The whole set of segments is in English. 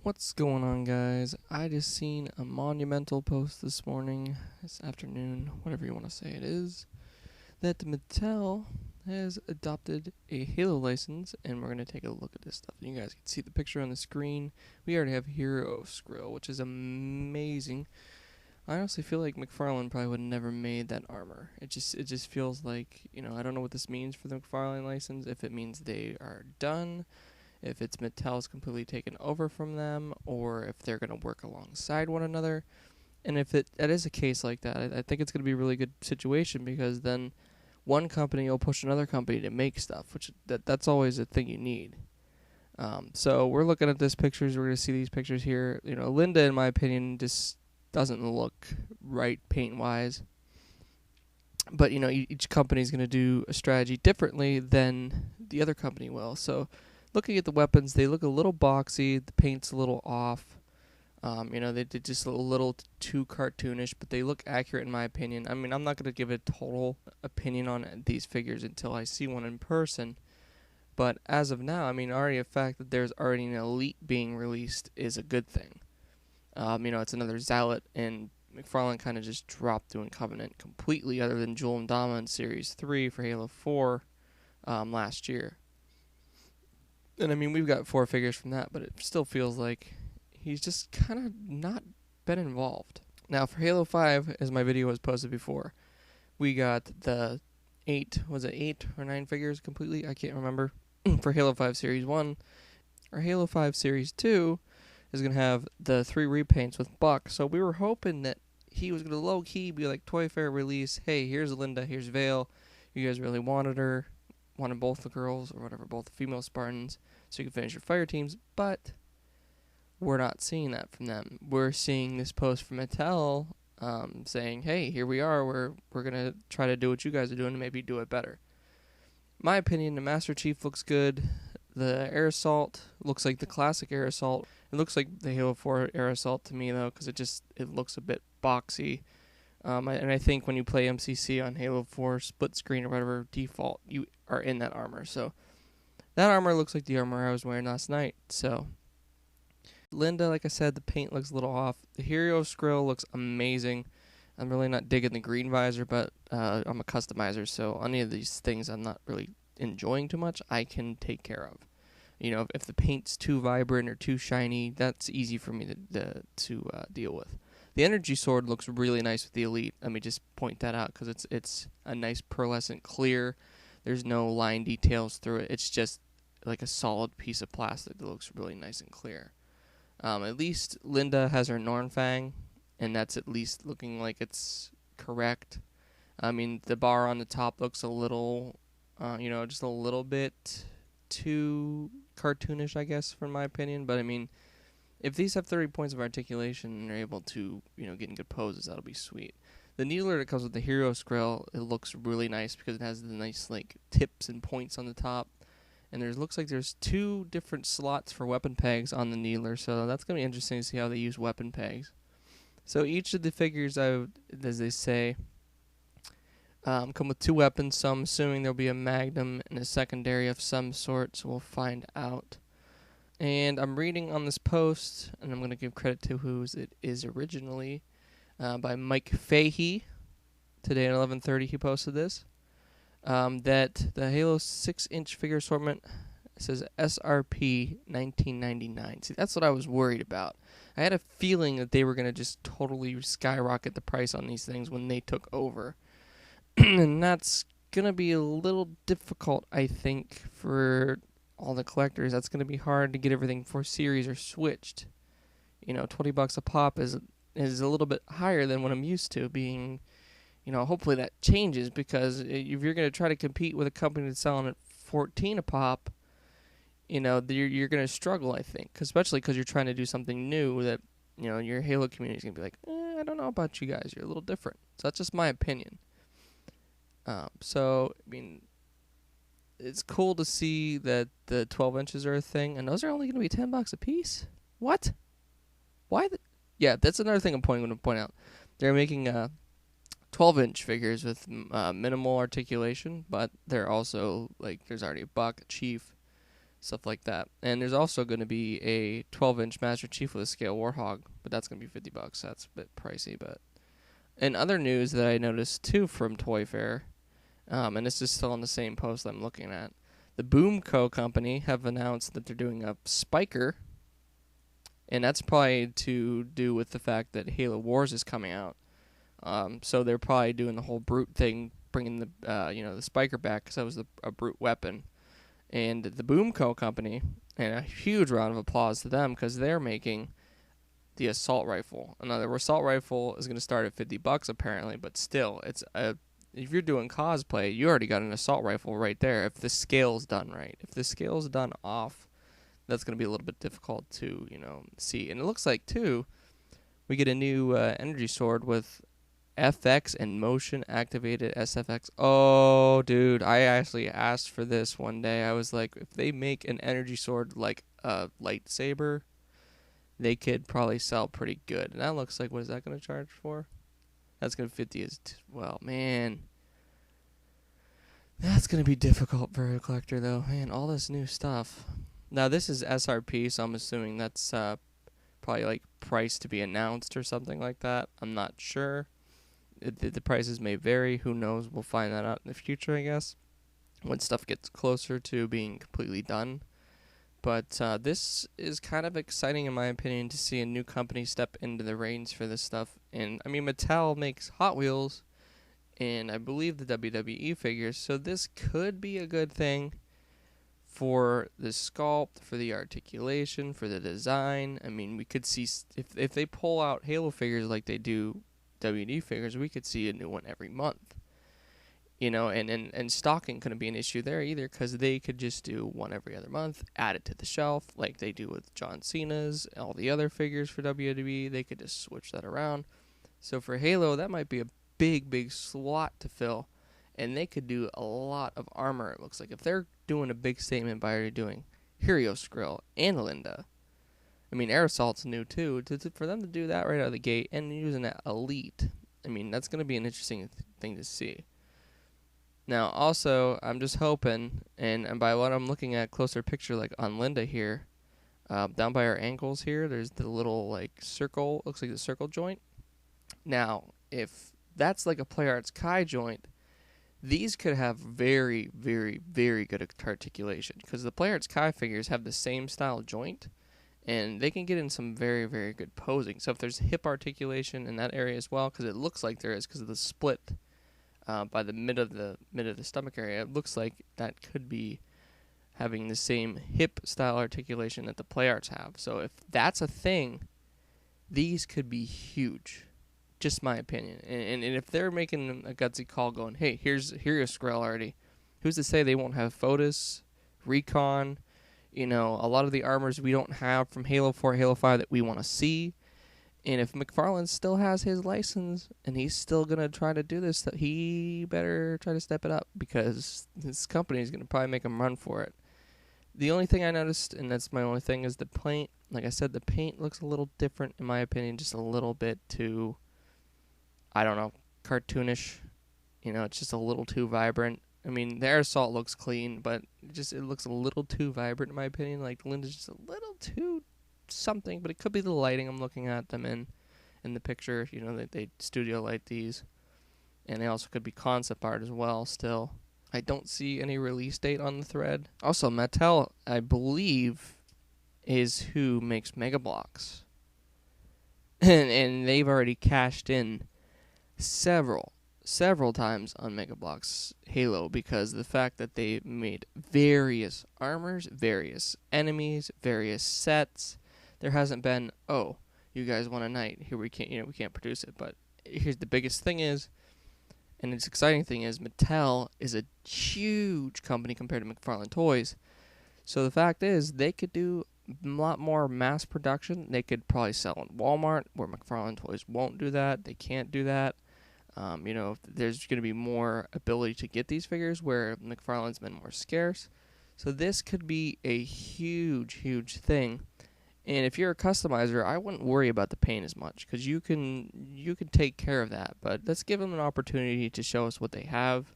What's going on, guys? I just seen a monumental post this afternoon, whatever you want to say it is, that Mattel has adopted a Halo license, and we're going to take a look at this stuff. You guys can see the picture on the screen. We already have Hero Skrill, which is amazing. I honestly feel like McFarlane probably would have never made that armor. It just feels like, I don't know what this means for the McFarlane license, if it means they are done, if it's Mattel's completely taken over from them, or if they're going to work alongside one another. And if it is a case like that, I think it's going to be a really good situation, because then one company will push another company to make stuff, which that's always a thing you need. So we're looking at this pictures. We're going to see these pictures here. Linda, in my opinion, just doesn't look right paint-wise. But, each company is going to do a strategy differently than the other company will. So looking at the weapons, they look a little boxy. The paint's a little off. They did just a little too cartoonish, but they look accurate in my opinion. I mean, I'm not going to give a total opinion on these figures until I see one in person. But as of now, already the fact that there's already an Elite being released is a good thing. It's another Zealot, and McFarlane kind of just dropped doing Covenant completely, other than Jewel and Dama in Series 3 for Halo 4 last year. And we've got 4 figures from that, but it still feels like he's just kind of not been involved. Now, for Halo 5, as my video was posted before, we got the 8 or 9 figures completely? I can't remember. For Halo 5 Series 1. Our Halo 5 Series 2 is going to have the 3 repaints with Buck. So we were hoping that he was going to low-key be like Toy Fair release. Hey, here's Linda, here's Vale. You guys really wanted both the girls, or whatever, both the female Spartans, so you can finish your fire teams. But we're not seeing that from them. We're seeing this post from Mattel saying, hey, here we are. We're going to try to do what you guys are doing and maybe do it better. My opinion, the Master Chief looks good. The Air Assault looks like the classic Air Assault. It looks like the Halo 4 Air Assault to me, though, because it looks a bit boxy. And I think when you play MCC on Halo 4 split screen or whatever default, you are in that armor. So that armor looks like the armor I was wearing last night. So Linda, like I said, the paint looks a little off. The Hero Skrill looks amazing. I'm really not digging the green visor, but I'm a customizer, so any of these things I'm not really enjoying too much, I can take care of. If the paint's too vibrant or too shiny, that's easy for me to deal with. The energy sword looks really nice with the Elite. Let me just point that out, because it's a nice pearlescent clear. There's no line details through it. It's just like a solid piece of plastic that looks really nice and clear. At least Linda has her Nornfang, and that's at least looking like it's correct. The bar on the top looks a little, just a little bit too cartoonish, I guess, from my opinion. But if these have 30 points of articulation and they're able to, get in good poses, that'll be sweet. The needler that comes with the Hero Skrill, it looks really nice because it has the nice tips and points on the top. And looks like there's 2 different slots for weapon pegs on the needler, so that's going to be interesting to see how they use weapon pegs. So each of the figures, as they say, come with 2 weapons, so I'm assuming there'll be a magnum and a secondary of some sort, so we'll find out. And I'm reading on this post, and I'm going to give credit to whose it is originally, by Mike Fahey. Today at 11:30 he posted this. That the Halo 6-inch figure assortment says SRP $19.99. See, that's what I was worried about. I had a feeling that they were going to just totally skyrocket the price on these things when they took over. And that's going to be a little difficult, I think, for all the collectors. That's going to be hard to get everything for series or switched. $20 a pop is a little bit higher than what I'm used to being. Hopefully that changes, because if you're going to try to compete with a company that's selling at $14 a pop, you're going to struggle, I think, especially because you're trying to do something new that, your Halo community is going to be like, I don't know about you guys. You're a little different. So that's just my opinion. It's cool to see that the 12 inches are a thing, and those are only going to be $10 a piece? What? Why? Yeah, that's another thing I'm going to point out. They're making 12-inch figures with minimal articulation, but they're also, there's already a Buck, a Chief, stuff like that. And there's also going to be a 12-inch Master Chief with a scale Warthog, but that's going to be $50. That's a bit pricey, but... And other news that I noticed, too, from Toy Fair, and this is still on the same post I'm looking at, the Boomco company have announced that they're doing a spiker, and that's probably to do with the fact that Halo Wars is coming out. So they're probably doing the whole brute thing, bringing the the spiker back, because that was a brute weapon. And the Boomco company, and a huge round of applause to them, because they're making the assault rifle. Another assault rifle is going to start at $50 apparently, but still, if you're doing cosplay, you already got an assault rifle right there. If the scale's done right, if the scale's done off, that's going to be a little bit difficult to see. And it looks like too, we get a new energy sword with FX and motion activated SFX. Oh, dude, I actually asked for this one day. I was like, if they make an energy sword like a lightsaber, they could probably sell pretty good. And that looks like, what is that going to charge for? That's going to 50 as well. Man, that's going to be difficult for a collector, though. Man, all this new stuff. Now, this is SRP, so I'm assuming that's probably like price to be announced or something like that. I'm not sure. The prices may vary. Who knows? We'll find that out in the future, I guess, when stuff gets closer to being completely done. But this is kind of exciting, in my opinion, to see a new company step into the reins for this stuff. And, I mean, Mattel makes Hot Wheels and I believe the WWE figures, so this could be a good thing for the sculpt, for the articulation, for the design. I mean, we could see, if they pull out Halo figures like they do WD figures, we could see a new one every month. And stocking couldn't be an issue there either, because they could just do one every other month, add it to the shelf like they do with John Cena's, all the other figures for WWE. They could just switch that around. So for Halo, that might be a big slot to fill, and they could do a lot of armor, it looks like. If they're doing a big statement by already doing Hero Skrill and Linda, I mean, Air Assault's new too, for them to do that right out of the gate and using that Elite, I mean, that's going to be an interesting thing to see. Now, also, I'm just hoping, and by what I'm looking at, closer picture, like on Linda here, down by her ankles here, there's the little, like, circle, looks like the circle joint. Now, if that's like a Play Arts Kai joint, these could have very, very, very good articulation, because the Play Arts Kai figures have the same style joint, and they can get in some very, very good posing. So if there's hip articulation in that area as well, because it looks like there is, because of the split by the mid of the stomach area, it looks like that could be having the same hip style articulation that the Play Arts have. So if that's a thing, these could be huge. Just my opinion. And if they're making a gutsy call going, hey, here's Skrill already, who's to say they won't have Fotis, Recon, a lot of the armors we don't have from Halo 4, Halo 5 that we want to see. And if McFarlane still has his license and he's still going to try to do this, he better try to step it up, because this company is going to probably make him run for it. The only thing I noticed, and that's my only thing, is the paint. Like I said, the paint looks a little different, in my opinion, just a little bit too, I don't know, cartoonish. It's just a little too vibrant. I mean, the Air Assault looks clean, but it looks a little too vibrant, in my opinion. Like, Linda's just a little too something, but it could be the lighting I'm looking at them in the picture. They studio light these, and they also could be concept art as well. Still, I don't see any release date on the thread. Also, Mattel, I believe, is who makes Mega Bloks, and they've already cashed in several times on Mega Bloks Halo, because the fact that they made various armors, various enemies, various sets. There hasn't been, oh, you guys want a night, here we can't produce it. But here's the biggest thing is, and its exciting thing is, Mattel is a huge company compared to McFarlane Toys. So the fact is, they could do a lot more mass production. They could probably sell in Walmart, where McFarlane Toys won't do that. They can't do that. There's going to be more ability to get these figures, where McFarlane's been more scarce. So this could be a huge thing. And if you're a customizer, I wouldn't worry about the paint as much, because you can take care of that. But let's give them an opportunity to show us what they have.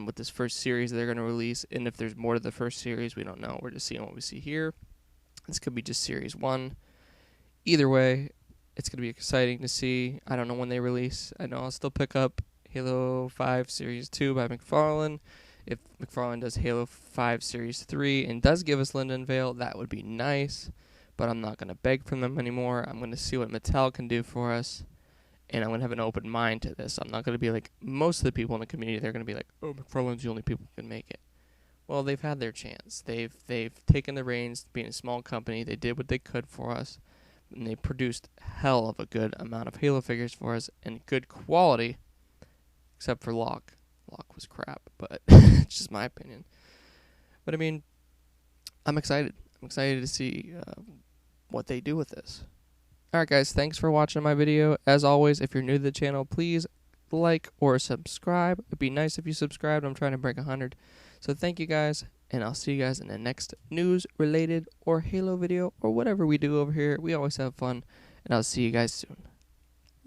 with this first series they're going to release. And if there's more to the first series, we don't know. We're just seeing what we see here. This could be just series 1. Either way, it's going to be exciting to see. I don't know when they release. I know I'll still pick up Halo 5 Series 2 by McFarlane. If McFarlane does Halo 5 Series 3 and does give us Linden Vale, that would be nice. But I'm not going to beg from them anymore. I'm going to see what Mattel can do for us. And I'm going to have an open mind to this. I'm not going to be like most of the people in the community. They're going to be like, oh, McFarlane's the only people who can make it. Well, they've had their chance. They've taken the reins, being a small company. They did what they could for us. And they produced hell of a good amount of Halo figures for us in good quality. Except for Locke. Locke was crap, but it's just my opinion. But I mean, I'm excited. I'm excited to see what they do with this. Alright guys, thanks for watching my video. As always, if you're new to the channel, please like or subscribe. It'd be nice if you subscribed. I'm trying to break 100. So thank you guys, and I'll see you guys in the next news-related or Halo video or whatever we do over here. We always have fun, and I'll see you guys soon.